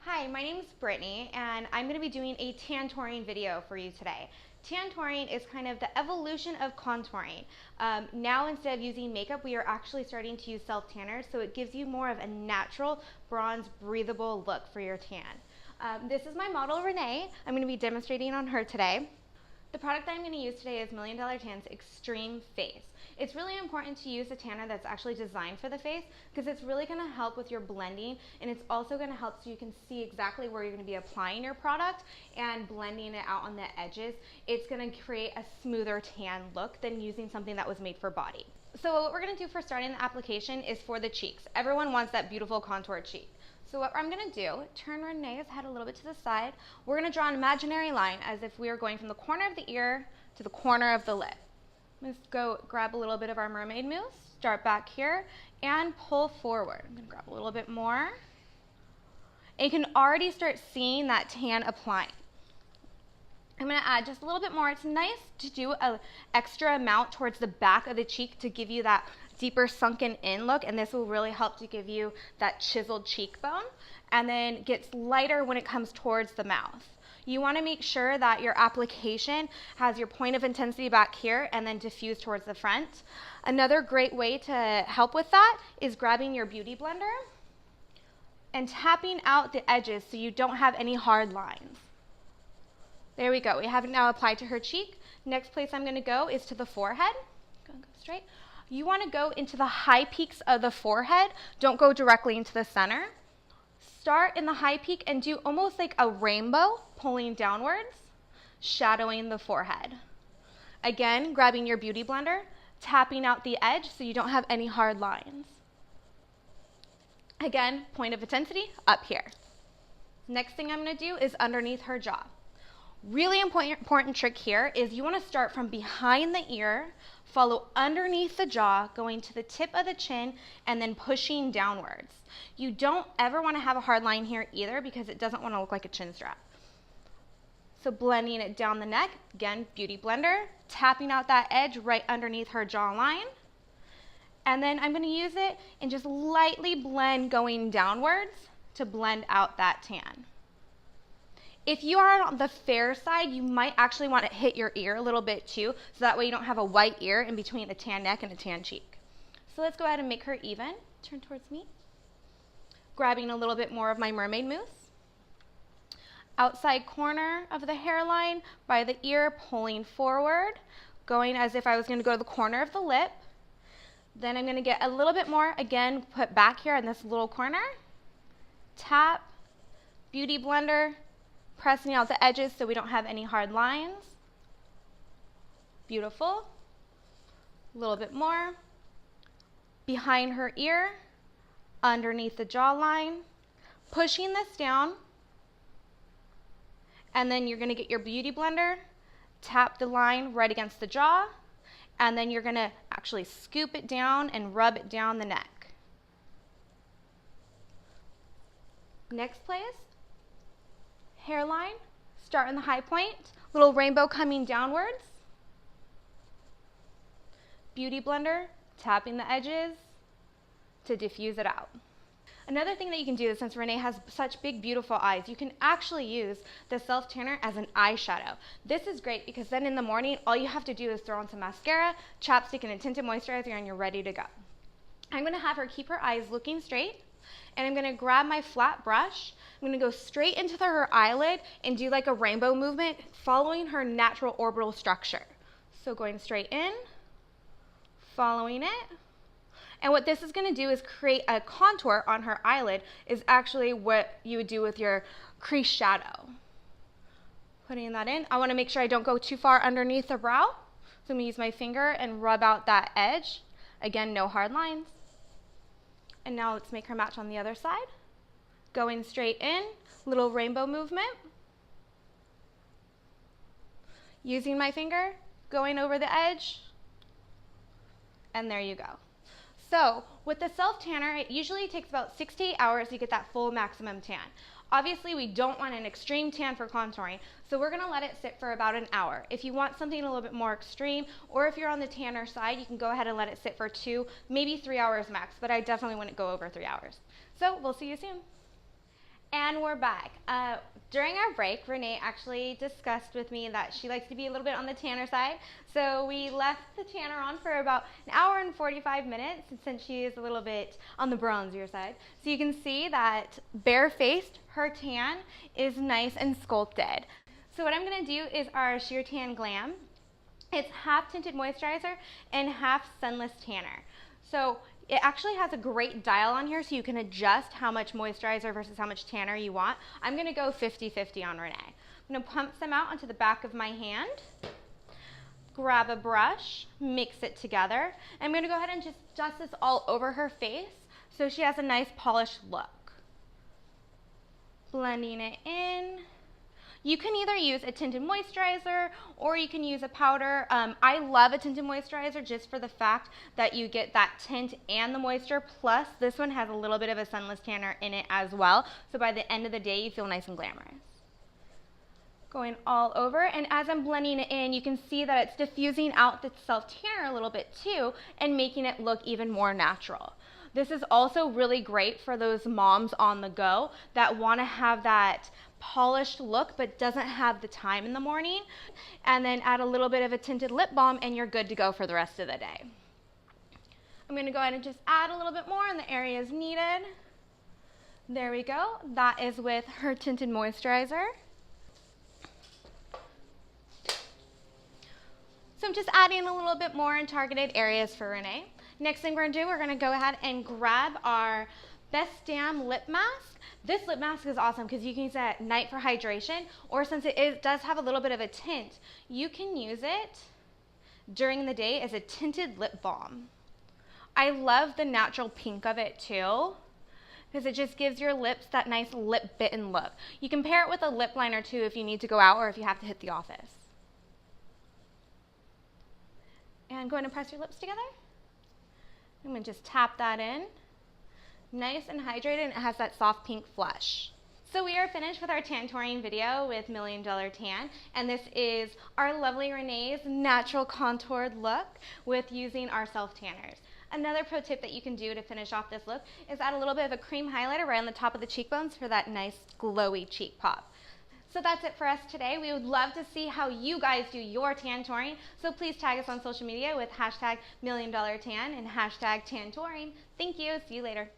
Hi, my name is Brittany, and I'm going to be doing a Tantouring video for you today. Tantouring is kind of the evolution of contouring. Now instead of using makeup, we are actually starting to use self-tanners, so it gives you more of a natural, bronze, breathable look for your tan. This is my model, Renee. I'm going to be demonstrating on her today. The product that I'm going to use today is Million Dollar Tan's Extreme Face. It's really important to use a tanner that's actually designed for the face because it's really going to help with your blending, and it's also going to help so you can see exactly where you're going to be applying your product and blending it out on the edges. It's going to create a smoother tan look than using something that was made for body. So what we're going to do for starting the application is for the cheeks. Everyone wants that beautiful contour cheek. So what I'm going to do, turn Renee's head a little bit to the side. We're going to draw an imaginary line as if we were going from the corner of the ear to the corner of the lip. Let's go grab a little bit of our mermaid mousse, start back here, and pull forward. I'm going to grab a little bit more. And you can already start seeing that tan applying. I'm going to add just a little bit more. It's nice to do an extra amount towards the back of the cheek to give you that deeper sunken in look, and this will really help to give you that chiseled cheekbone, and then gets lighter when it comes towards the mouth. You want to make sure that your application has your point of intensity back here and then diffuse towards the front. Another great way to help with that is grabbing your beauty blender and tapping out the edges so you don't have any hard lines. There we go. We have it now applied to her cheek. Next place I'm going to go is to the forehead. Go straight. You want to go into the high peaks of the forehead. Don't go directly into the center. Start in the high peak and do almost like a rainbow pulling downwards, shadowing the forehead. Again, grabbing your beauty blender, tapping out the edge so you don't have any hard lines. Again, point of intensity up here. Next thing I'm going to do is underneath her jaw. Really important trick here is you want to start from behind the ear, follow underneath the jaw, going to the tip of the chin, and then pushing downwards. You don't ever want to have a hard line here either because it doesn't want to look like a chin strap. So blending it down the neck, again, beauty blender, tapping out that edge right underneath her jawline. And then I'm going to use it and just lightly blend going downwards to blend out that tan. If you are on the fair side, you might actually want to hit your ear a little bit too, so that way you don't have a white ear in between a tan neck and a tan cheek. So let's go ahead and make her even. Turn towards me. Grabbing a little bit more of my mermaid mousse. Outside corner of the hairline by the ear, pulling forward, going as if I was going to go to the corner of the lip. Then I'm going to get a little bit more, again, put back here in this little corner. Tap, beauty blender, pressing out the edges so we don't have any hard lines. Beautiful. A little bit more. Behind her ear, underneath the jawline, pushing this down. And then you're going to get your beauty blender, tap the line right against the jaw, and then you're going to actually scoop it down and rub it down the neck. Next place. Hairline, start in the high point, little rainbow coming downwards. Beauty blender, tapping the edges to diffuse it out. Another thing that you can do is, since Renee has such big, beautiful eyes, you can actually use the self-tanner as an eyeshadow. This is great because then in the morning, all you have to do is throw on some mascara, chapstick, and a tinted moisturizer, and you're ready to go. I'm going to have her keep her eyes looking straight. And I'm going to grab my flat brush. I'm going to go straight into her eyelid and do like a rainbow movement following her natural orbital structure. So going straight in, following it. And what this is going to do is create a contour on her eyelid, is actually what you would do with your crease shadow. Putting that in. I want to make sure I don't go too far underneath the brow. So I'm going to use my finger and rub out that edge. Again, no hard lines. And now let's make her match on the other side. Going straight in, little rainbow movement. Using my finger, going over the edge. And there you go. So with the self-tanner, it usually takes about 6 to 8 hours to get that full maximum tan. Obviously, we don't want an extreme tan for contouring, so we're going to let it sit for about an hour. If you want something a little bit more extreme, or if you're on the tanner side, you can go ahead and let it sit for 2, maybe 3 hours max, but I definitely wouldn't go over 3 hours. So we'll see you soon. And we're back. During our break, Renee actually discussed with me that she likes to be a little bit on the tanner side. So we left the tanner on for about an hour and 45 minutes since she is a little bit on the bronzier side. So you can see that barefaced, her tan is nice and sculpted. So what I'm going to do is our Sheer Tan Glam. It's half tinted moisturizer and half sunless tanner. So it actually has a great dial on here so you can adjust how much moisturizer versus how much tanner you want. I'm going to go 50-50 on Renee. I'm going to pump some out onto the back of my hand, grab a brush, mix it together. I'm going to go ahead and just dust this all over her face so she has a nice polished look. Blending it in. You can either use a tinted moisturizer or you can use a powder. I love a tinted moisturizer just for the fact that you get that tint and the moisture, plus this one has a little bit of a sunless tanner in it as well. So by the end of the day, you feel nice and glamorous. Going all over, and as I'm blending it in, you can see that it's diffusing out the self-tanner a little bit too and making it look even more natural. This is also really great for those moms on the go that want to have that polished look but doesn't have the time in the morning. And then add a little bit of a tinted lip balm and you're good to go for the rest of the day. I'm going to go ahead and just add a little bit more in the areas needed. There we go. That is with her tinted moisturizer. So I'm just adding a little bit more in targeted areas for Renee. Next thing we're going to do, we're going to go ahead and grab our Best Damn lip mask. This lip mask is awesome because you can use it at night for hydration, or since it does have a little bit of a tint, you can use it during the day as a tinted lip balm. I love the natural pink of it too because it just gives your lips that nice lip bitten look. You can pair it with a lip liner too if you need to go out or if you have to hit the office. And go ahead and press your lips together. I'm going to just tap that in. Nice and hydrated, and it has that soft pink flush. So we are finished with our Tantouring video with $1 Million Tan, and this is our lovely Renee's natural contoured look with using our self-tanners. Another pro tip that you can do to finish off this look is add a little bit of a cream highlighter right on the top of the cheekbones for that nice glowy cheek pop. So that's it for us today. We would love to see how you guys do your Tantouring. So please tag us on social media with hashtag $1 Million Tan and hashtag Tantouring. Thank you. See you later.